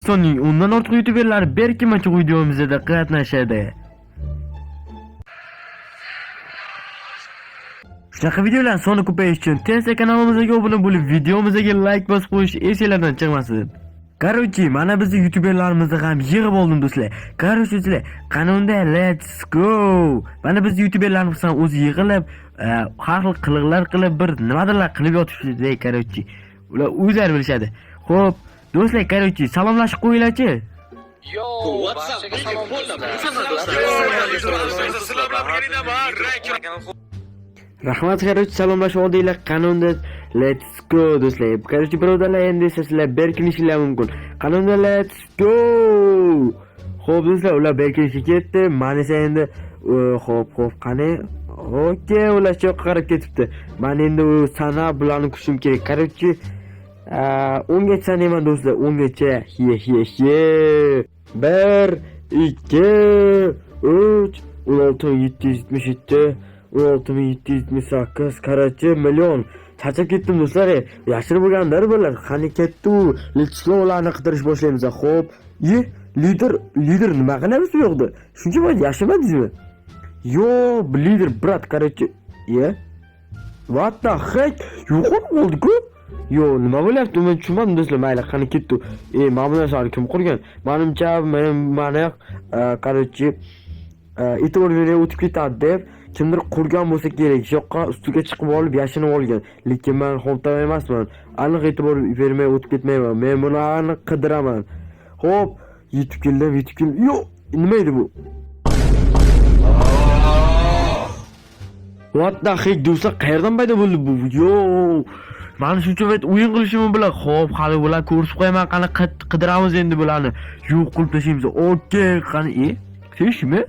O'zbekistonning o'ndan ortiq youtuberlari berkimachi videomizda qatnashadi. Shunaqa videolar soni ko'payishi uchun tezda kanalimizga obuna bo'lib, videomizga like bosib qo'yish esingizdan chiqmasin. Короче, mana bizning youtuberlarimizni ham yig'ib oldim do'stlar. Короче, sizlar qanunda let's go. Mana bizning youtuberlarimiz ham o'zi yig'ilib, har xil qiliqlar qilib, bir nimadirlar qilib yotibdi, короче. Ular o'zlari bilishadi. Xo'p, do'stlar, короче, salomlashib qo'yinglar-chi. Yo, barchaga salom do'stlar. Rahmat, короче, salomlashib oldinglar. Qanunda let's go do'stlar. Короче, birodarlar, endi sizlar berkin ishlar mumkin. Qanunda let's go. Xo'p do'stlar, ular berkin ishga ketdi. Mana esa endi xo'p, qani? Okey, ular cho'qqa qarab ketibdi. Men endi sana bularni kushim kerak. Короче, 10 gacha sanayman do'stlar, 10 gacha. Ye. 1 2 3 16777 16778 короче million. Charchab ketdim do'stlar. Yashirib bo'lganlar bular. Qani ketdi u. Let's go ularni qidirish boshlaymiz. Xo'p. Lider nima qilamiz bu yoqda? Shuncha vaqt yashamadingizmi? Yo, lider brat, короче. What the heck? Yo'qolib qoldi-ku. Yo, nima bo'lyapti? Men tushunmadim do'stlar. Mayli, qani ketdi. Mana bu narsani kim qurgan? Menimcha, mana короче e'tibor berib o'tib ketadi deb kimdir qurgan bo'lsa kerak. Shu yoqqa ustiga chiqib olib yashinib olgan. Lekin men xomtam emasman. Aniq e'tibor bermay o'tib ketmayman. Men bularni qidiraman. Xo'p, yetib keldim. Yo, nima edi bu? What the heck do'stlar, qayerdan paydo bo'ldi bu? Yo, mana shuncha vaqt o'yin qilishim bilan, xo'p, hali bular ko'rsatib qo'yaman, qani qidiramiz endi bularni. Yo'q qilib tashlaymiz. Okey, qani, teshmi?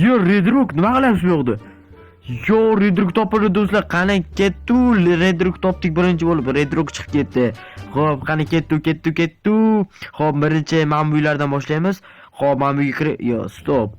Yo, Redrook nima qilamiz bu yoqda? Yo, Redrook topildi do'stlar. Qani ketdi, Redrook topdik birinchi bo'lib. Redrook chiqib ketdi. Xo'p, qani ketdi. Xo'p, birinchi mana bu uylardan boshlaymiz. Xo'p, mana bu yo, stop.